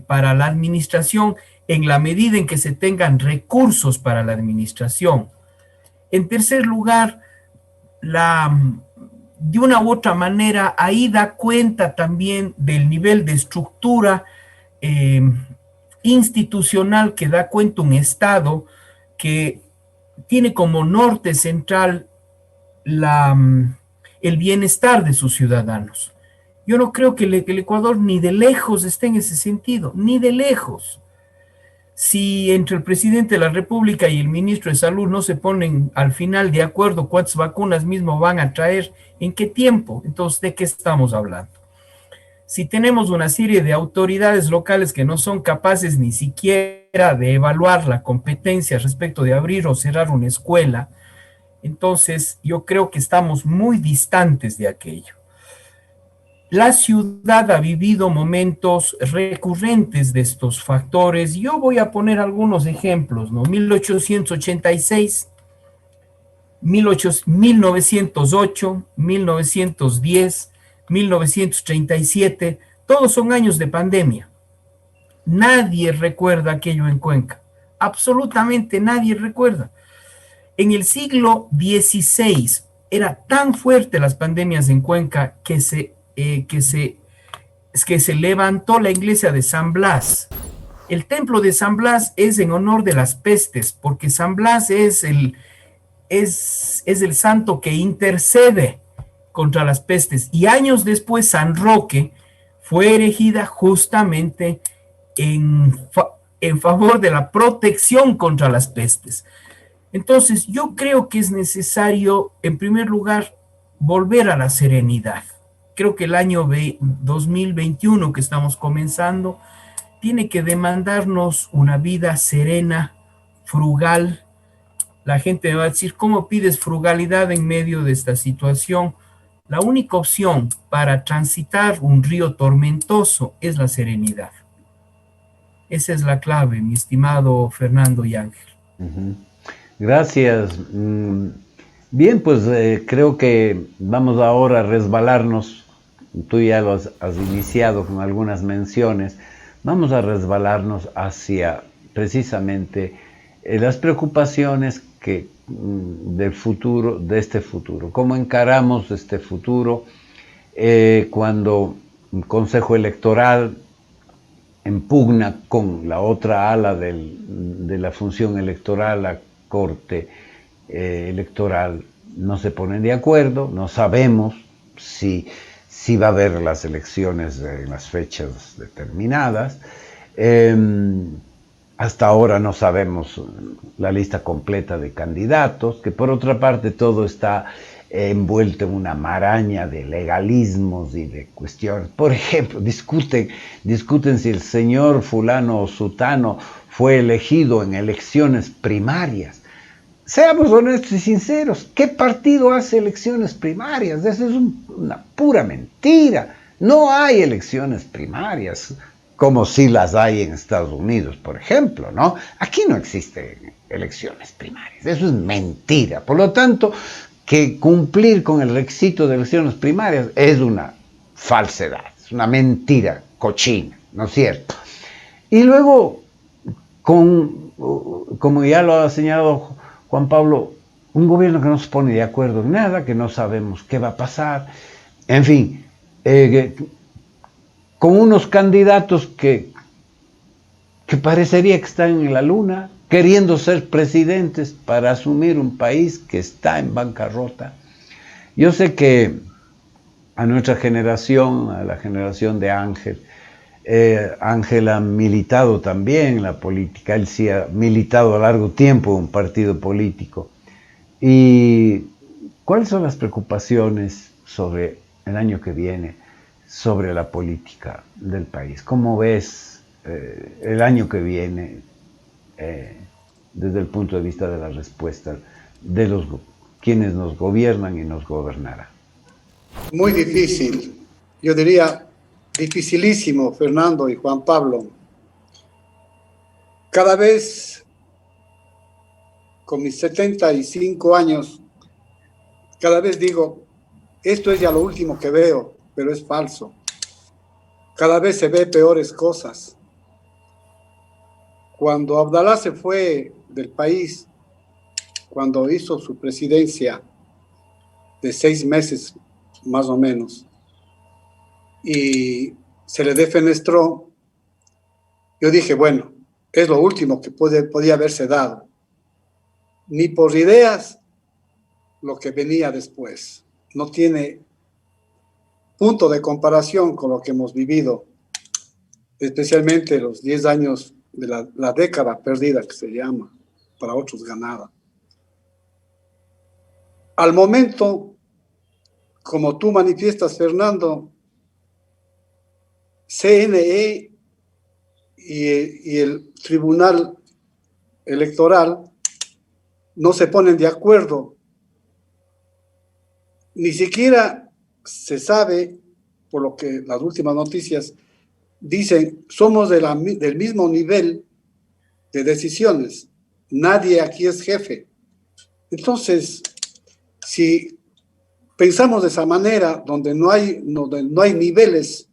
para la administración, en la medida en que se tengan recursos para la administración. En tercer lugar, de una u otra manera, ahí da cuenta también del nivel de estructura institucional que da cuenta un Estado que tiene como norte central el bienestar de sus ciudadanos. Yo no creo que el Ecuador ni de lejos esté en ese sentido, ni de lejos. Si entre el presidente de la República y el ministro de Salud no se ponen al final de acuerdo cuántas vacunas mismo van a traer, en qué tiempo, entonces, ¿de qué estamos hablando? Si tenemos una serie de autoridades locales que no son capaces ni siquiera de evaluar la competencia respecto de abrir o cerrar una escuela, entonces yo creo que estamos muy distantes de aquello. La ciudad ha vivido momentos recurrentes de estos factores. Yo voy a poner algunos ejemplos, ¿no? 1886, 1908, 1910, 1937, todos son años de pandemia. Nadie recuerda aquello en Cuenca, absolutamente nadie recuerda. En el siglo XVI era tan fuerte las pandemias en Cuenca que se es que se levantó la iglesia de San Blas. El templo de San Blas es en honor de las pestes, porque San Blas es el santo que intercede contra las pestes. Y años después, San Roque fue erigida justamente en favor de la protección contra las pestes. Entonces, yo creo que es necesario, en primer lugar, volver a la serenidad. Creo que el año 2021 que estamos comenzando tiene que demandarnos una vida serena, frugal. La gente me va a decir, ¿cómo pides frugalidad en medio de esta situación? La única opción para transitar un río tormentoso es la serenidad. Esa es la clave, mi estimado Fernando y Ángel. Gracias. Bien, pues creo que vamos ahora a resbalarnos. Tú ya lo has iniciado con algunas menciones. Vamos a resbalarnos hacia precisamente las preocupaciones del futuro, de este futuro. ¿Cómo encaramos este futuro cuando un consejo electoral en pugna con la otra ala de la función electoral, la corte electoral, no se ponen de acuerdo? No sabemos si va a haber las elecciones en las fechas determinadas. Hasta ahora no sabemos la lista completa de candidatos, que por otra parte todo está envuelto en una maraña de legalismos y de cuestiones. Por ejemplo, discuten si el señor fulano o sutano fue elegido en elecciones primarias. Seamos honestos y sinceros, ¿qué partido hace elecciones primarias? Eso es una pura mentira. No hay elecciones primarias, como si las hay en Estados Unidos, por ejemplo, ¿no? Aquí no existen elecciones primarias, eso es mentira. Por lo tanto, que cumplir con el requisito de elecciones primarias es una falsedad, es una mentira cochina, ¿no es cierto? Y luego, como ya lo ha señalado Juan Pablo, un gobierno que no se pone de acuerdo en nada, que no sabemos qué va a pasar, en fin, con unos candidatos que parecería que están en la luna, queriendo ser presidentes para asumir un país que está en bancarrota. Yo sé que a nuestra generación, a la generación de Ángel, Ángel ha militado también en la política, él sí ha militado a largo tiempo en un partido político. ¿Y cuáles son las preocupaciones sobre el año que viene, sobre la política del país? ¿Cómo ves el año que viene desde el punto de vista de la respuesta de quienes nos gobiernan y nos gobernarán? Muy difícil, yo diría dificilísimo, Fernando y Juan Pablo. Cada vez, con mis 75 años, cada vez digo, esto es ya lo último que veo, pero es falso. Cada vez se ve peores cosas. Cuando Abdalá se fue del país, cuando hizo su presidencia de 6 meses más o menos, y se le defenestró, yo dije, bueno, es lo último que podía haberse dado. Ni por ideas lo que venía después. No tiene punto de comparación con lo que hemos vivido, especialmente los 10 años de la década perdida que se llama, para otros ganada. Al momento, como tú manifiestas, Fernando, CNE y el Tribunal Electoral no se ponen de acuerdo. Ni siquiera se sabe, por lo que las últimas noticias dicen, somos del mismo nivel de decisiones. Nadie aquí es jefe. Entonces, si pensamos de esa manera, donde no hay niveles,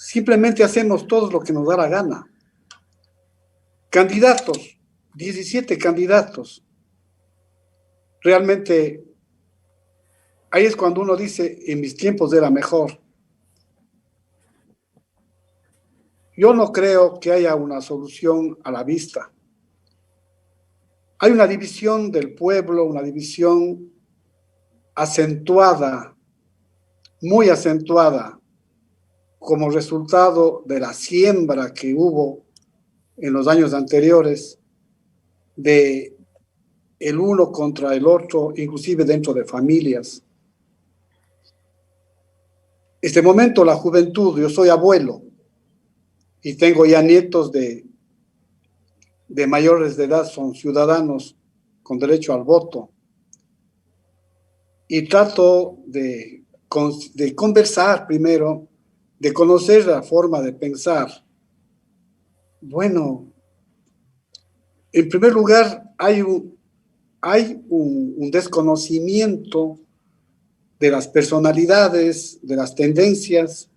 simplemente hacemos todo lo que nos da la gana. Candidatos, 17 candidatos. Realmente, ahí es cuando uno dice, en mis tiempos era mejor. yo no creo que haya una solución a la vista. Hay una división del pueblo, una división acentuada, muy acentuada, como resultado de la siembra que hubo en los años anteriores, de el uno contra el otro, inclusive dentro de familias. Este momento, la juventud, yo soy abuelo y tengo ya nietos de mayores de edad, son ciudadanos con derecho al voto. Y trato de conversar primero, de conocer la forma de pensar. Bueno, en primer lugar, hay un desconocimiento de las personalidades, de las tendencias,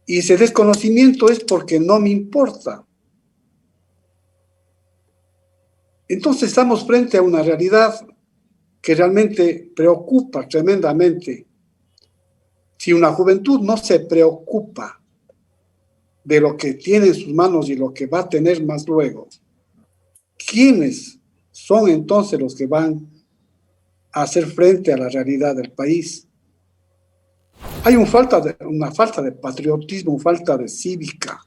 y ese desconocimiento es porque no me importa. Entonces estamos frente a una realidad que realmente preocupa tremendamente. Si una juventud no se preocupa de lo que tiene en sus manos y lo que va a tener más luego, ¿quiénes son entonces los que van a hacer frente a la realidad del país? Hay una falta de patriotismo, una falta de cívica.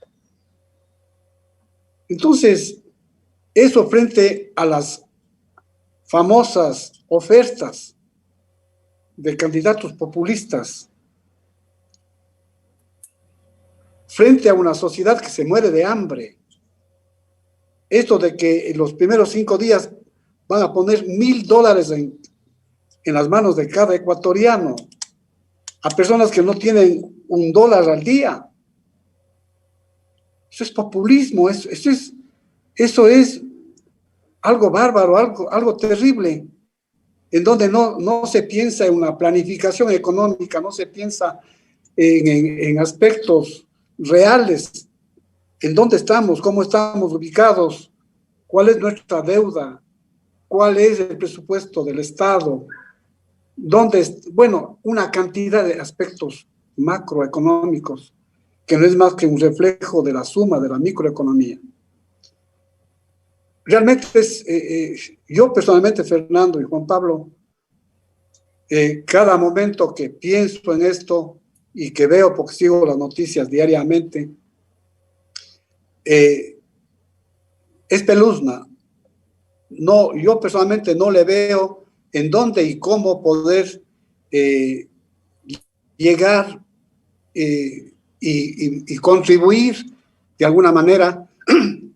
Entonces, eso frente a las famosas ofertas de candidatos populistas, frente a una sociedad que se muere de hambre, esto de que en los primeros 5 días van a poner $1,000 en las manos de cada ecuatoriano, a personas que no tienen $1 al día. Eso es populismo, eso es algo bárbaro, algo terrible, en donde no se piensa en una planificación económica, no se piensa en aspectos reales, en dónde estamos, cómo estamos ubicados, cuál es nuestra deuda, cuál es el presupuesto del Estado, una cantidad de aspectos macroeconómicos que no es más que un reflejo de la suma de la microeconomía. Realmente yo personalmente, Fernando y Juan Pablo, cada momento que pienso en esto y que veo, porque sigo las noticias diariamente, espeluznante. Yo personalmente no le veo en dónde y cómo poder llegar y contribuir de alguna manera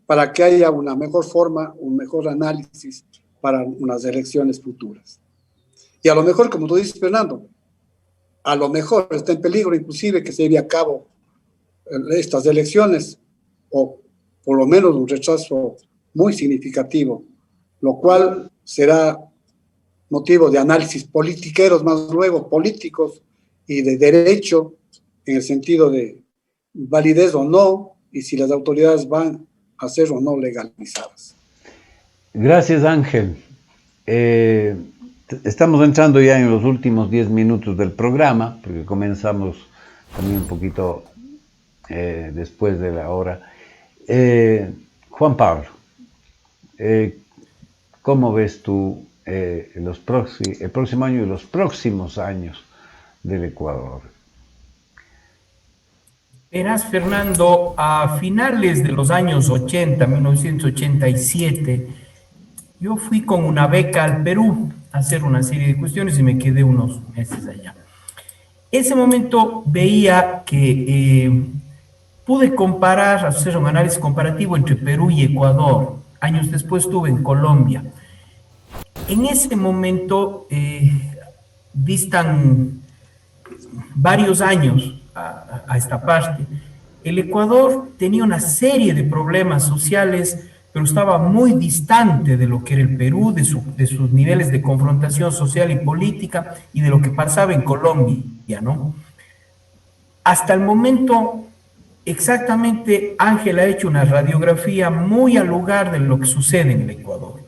para que haya una mejor forma, un mejor análisis para unas elecciones futuras. Y a lo mejor, como tú dices, Fernando, a lo mejor está en peligro inclusive que se lleve a cabo estas elecciones, o por lo menos un rechazo muy significativo, lo cual será motivo de análisis politiqueros, más luego políticos y de derecho, en el sentido de validez o no, y si las autoridades van a ser o no legalizadas. Gracias, Ángel. Estamos entrando ya en los últimos 10 minutos del programa, porque comenzamos también un poquito después de la hora. Juan Pablo, ¿cómo ves tú el próximo año y los próximos años del Ecuador? Verás, Fernando, a finales de los años 80, 1987, yo fui con una beca al Perú a hacer una serie de cuestiones y me quedé unos meses allá. Ese momento veía que pude comparar, hacer un análisis comparativo entre Perú y Ecuador. Años después estuve en Colombia. En ese momento distan varios años a esta parte. El Ecuador tenía una serie de problemas sociales, pero estaba muy distante de lo que era el Perú, de sus niveles de confrontación social y política y de lo que pasaba en Colombia, ¿no? Hasta el momento, exactamente, Ángel ha hecho una radiografía muy al lugar de lo que sucede en el Ecuador.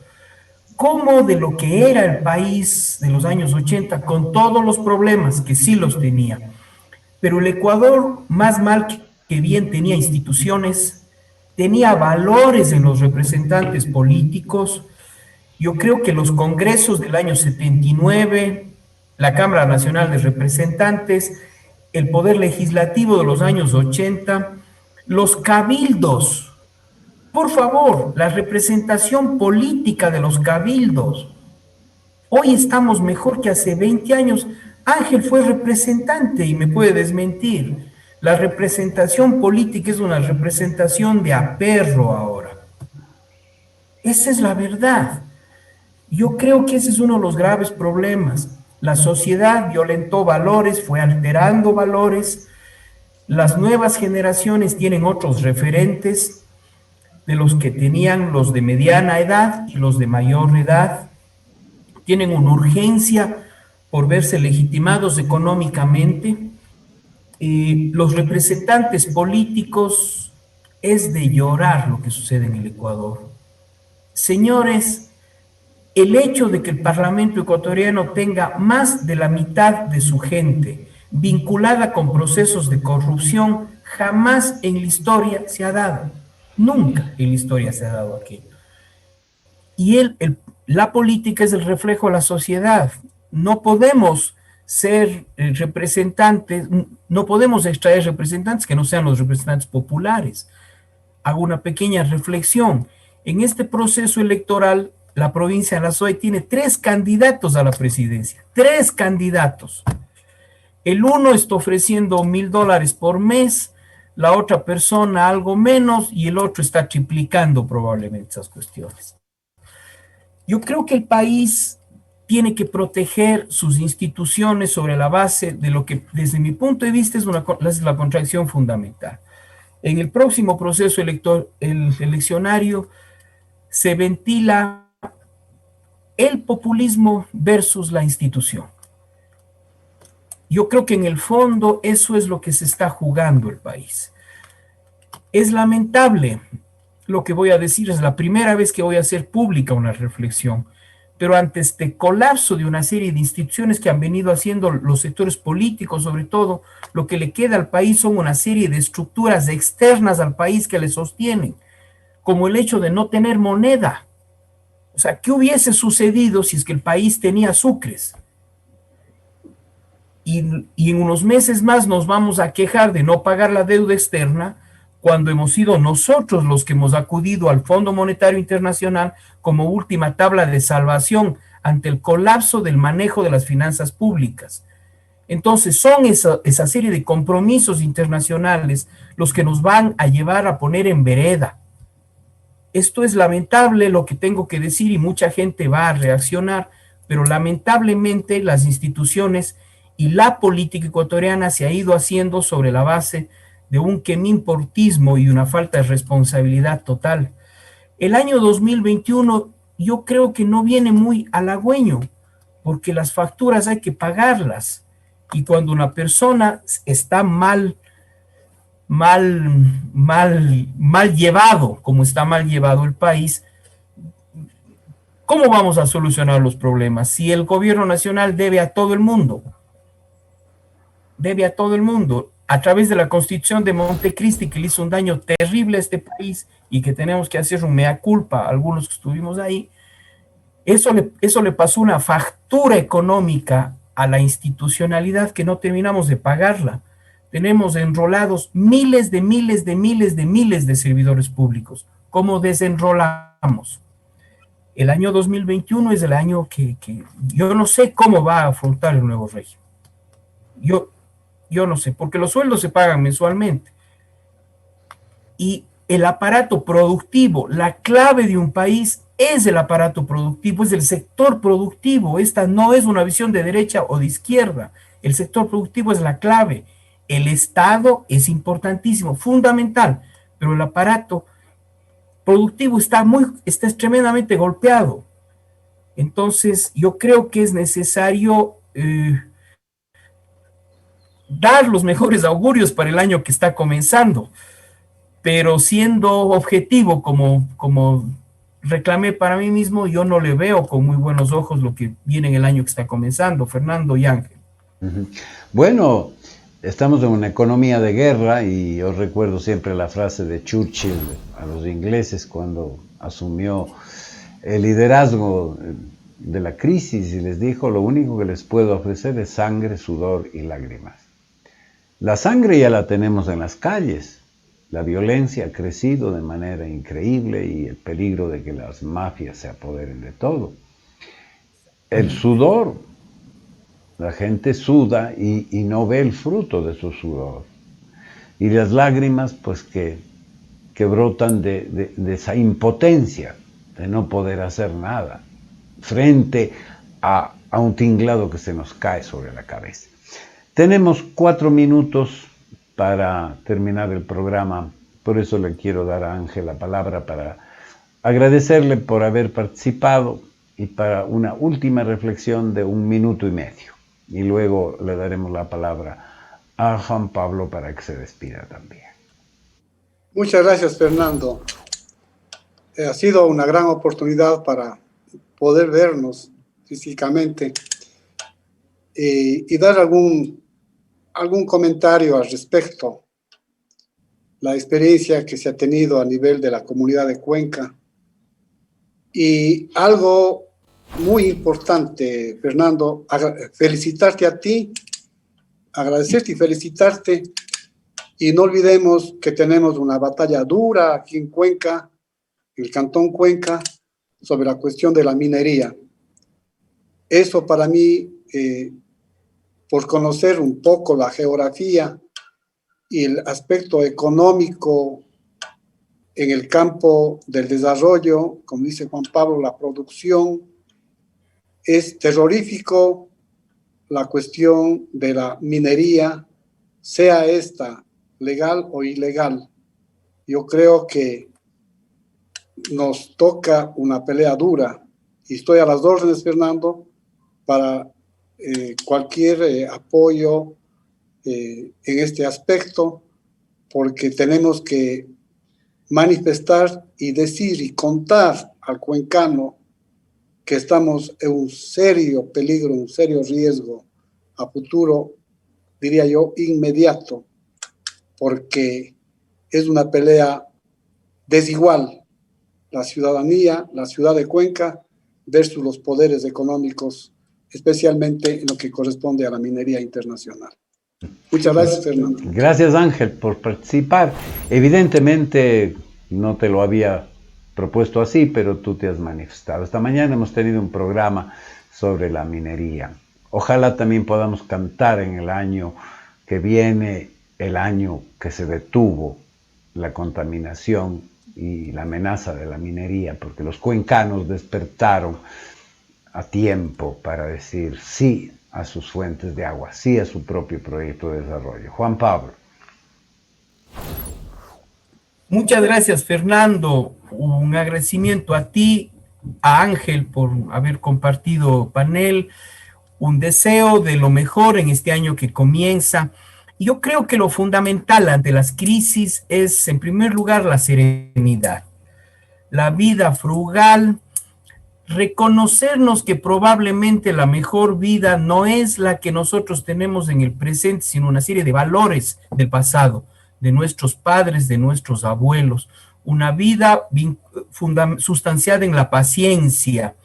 Como de lo que era el país de los años 80, con todos los problemas que sí los tenía. Pero el Ecuador, más mal que bien tenía instituciones, tenía valores en los representantes políticos. Yo creo que los congresos del año 79, la Cámara Nacional de Representantes, el Poder Legislativo de los años 80, los cabildos, por favor, la representación política de los cabildos. Hoy estamos mejor que hace 20 años. Ángel fue representante y me puede desmentir. La representación política es una representación de aperro ahora. Esa es la verdad. Yo creo que ese es uno de los graves problemas. La sociedad violentó valores, fue alterando valores. Las nuevas generaciones tienen otros referentes de los que tenían los de mediana edad y los de mayor edad. Tienen una urgencia por verse legitimados económicamente. Los representantes políticos, es de llorar lo que sucede en el Ecuador. Señores, el hecho de que el Parlamento ecuatoriano tenga más de la mitad de su gente vinculada con procesos de corrupción, jamás en la historia se ha dado. Nunca en la historia se ha dado aquello. Y la política es el reflejo de la sociedad. No podemos ser representantes, no podemos extraer representantes que no sean los representantes populares. Hago una pequeña reflexión. En este proceso electoral, la provincia de La Suay tiene 3 candidatos a la presidencia. 3 candidatos. El uno está ofreciendo $1,000 por mes, la otra persona algo menos y el otro está triplicando probablemente esas cuestiones. Yo creo que el país tiene que proteger sus instituciones sobre la base de lo que, desde mi punto de vista, es la contradicción fundamental. En el próximo proceso eleccionario se ventila el populismo versus la institución. Yo creo que en el fondo eso es lo que se está jugando el país. Es lamentable lo que voy a decir, es la primera vez que voy a hacer pública una reflexión, pero ante este colapso de una serie de instituciones que han venido haciendo los sectores políticos, sobre todo, lo que le queda al país son una serie de estructuras externas al país que le sostienen, como el hecho de no tener moneda. O sea, ¿qué hubiese sucedido si es que el país tenía sucres? Y en unos meses más nos vamos a quejar de no pagar la deuda externa, cuando hemos sido nosotros los que hemos acudido al Fondo Monetario Internacional como última tabla de salvación ante el colapso del manejo de las finanzas públicas. Entonces son esa serie de compromisos internacionales los que nos van a llevar a poner en vereda. Esto es lamentable lo que tengo que decir y mucha gente va a reaccionar, pero lamentablemente las instituciones y la política ecuatoriana se ha ido haciendo sobre la base de un quemimportismo y una falta de responsabilidad total. El año 2021 yo creo que no viene muy halagüeño, porque las facturas hay que pagarlas, y cuando una persona está mal llevado, como está mal llevado el país, ¿cómo vamos a solucionar los problemas? Si el gobierno nacional debe a todo el mundo, a través de la Constitución de Montecristi, que le hizo un daño terrible a este país y que tenemos que hacer un mea culpa a algunos que estuvimos ahí, eso le pasó una factura económica a la institucionalidad que no terminamos de pagarla. Tenemos enrolados miles de servidores públicos. ¿Cómo desenrolamos? El año 2021 es el año que yo no sé cómo va a afrontar el nuevo régimen. Yo no sé, porque los sueldos se pagan mensualmente. Y el aparato productivo, la clave de un país es el aparato productivo, es el sector productivo. Esta no es una visión de derecha o de izquierda. El sector productivo es la clave. El Estado es importantísimo, fundamental, pero el aparato productivo está tremendamente golpeado. Entonces, yo creo que es necesario dar los mejores augurios para el año que está comenzando, pero siendo objetivo, como reclamé para mí mismo, yo no le veo con muy buenos ojos lo que viene en el año que está comenzando, Fernando y Ángel. Bueno, Estamos en una economía de guerra y yo recuerdo siempre la frase de Churchill a los ingleses cuando asumió el liderazgo de la crisis y les dijo: lo único que les puedo ofrecer es sangre, sudor y lágrimas. La sangre ya la tenemos en las calles, la violencia ha crecido de manera increíble y el peligro de que las mafias se apoderen de todo. El sudor, la gente suda y no ve el fruto de su sudor. Y las lágrimas, pues que brotan de esa impotencia, de no poder hacer nada, frente a un tinglado que se nos cae sobre la cabeza. Tenemos 4 minutos para terminar el programa, por eso le quiero dar a Ángel la palabra para agradecerle por haber participado y para una última reflexión de 1 minuto y medio. Y luego le daremos la palabra a Juan Pablo para que se despida también. Muchas gracias, Fernando. Ha sido una gran oportunidad para poder vernos físicamente y dar algún comentario al respecto. La experiencia que se ha tenido a nivel de la comunidad de Cuenca. Y algo muy importante, Fernando, felicitarte a ti, agradecerte y felicitarte. Y no olvidemos que tenemos una batalla dura aquí en Cuenca, en el Cantón Cuenca, sobre la cuestión de la minería. Eso para mí, por conocer un poco la geografía y el aspecto económico en el campo del desarrollo, como dice Juan Pablo, la producción, es terrorífico la cuestión de la minería, sea esta legal o ilegal. Yo creo que nos toca una pelea dura y estoy a las órdenes, Fernando, para cualquier apoyo en este aspecto, porque tenemos que manifestar y decir y contar al cuencano que estamos en un serio peligro, un serio riesgo a futuro, diría yo, inmediato, porque es una pelea desigual, la ciudadanía, la ciudad de Cuenca versus los poderes económicos, especialmente en lo que corresponde a la minería internacional. Muchas gracias, Fernando. Gracias, Ángel, por participar. Evidentemente no te lo había propuesto así, pero tú te has manifestado. Esta mañana hemos tenido un programa sobre la minería. Ojalá también podamos cantar en el año que viene, el año que se detuvo la contaminación y la amenaza de la minería, porque los cuencanos despertaron a tiempo para decir sí a sus fuentes de agua, sí a su propio proyecto de desarrollo. Juan Pablo. Muchas gracias, Fernando. Un agradecimiento a ti, a Ángel, por haber compartido panel. Un deseo de lo mejor en este año que comienza. Y yo creo que lo fundamental ante las crisis es, en primer lugar, la serenidad, la vida frugal, reconocernos que probablemente la mejor vida no es la que nosotros tenemos en el presente, sino una serie de valores del pasado, de nuestros padres, de nuestros abuelos, una vida sustanciada en la paciencia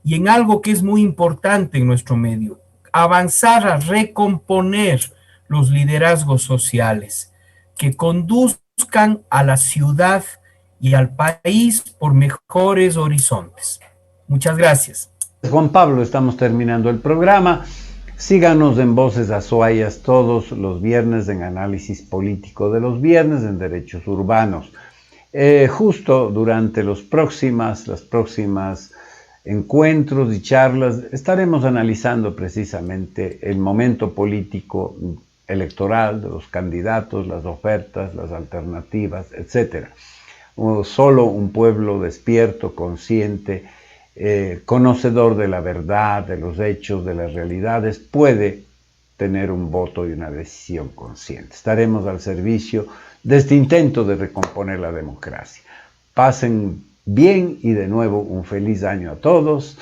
y en algo que es muy importante en nuestro medio, avanzar a recomponer los liderazgos sociales que conduzcan a la ciudad y al país por mejores horizontes. Muchas gracias. Juan Pablo, estamos terminando el programa. Síganos en Voces Azuayas todos los viernes en Análisis Político de los viernes en Derechos Urbanos. Justo durante las próximas encuentros y charlas estaremos analizando precisamente el momento político electoral de los candidatos, las ofertas, las alternativas, etc. Solo un pueblo despierto, consciente, conocedor de la verdad, de los hechos, de las realidades, puede tener un voto y una decisión consciente. Estaremos al servicio de este intento de recomponer la democracia. Pasen bien y de nuevo un feliz año a todos,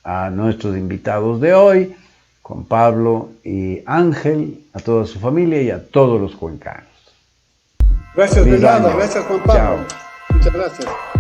a nuestros invitados de hoy, Juan Pablo y Ángel, a toda su familia y a todos los cuencanos. Gracias, Feliz Bernardo. año. Gracias, Juan Pablo. Chao. Muchas gracias.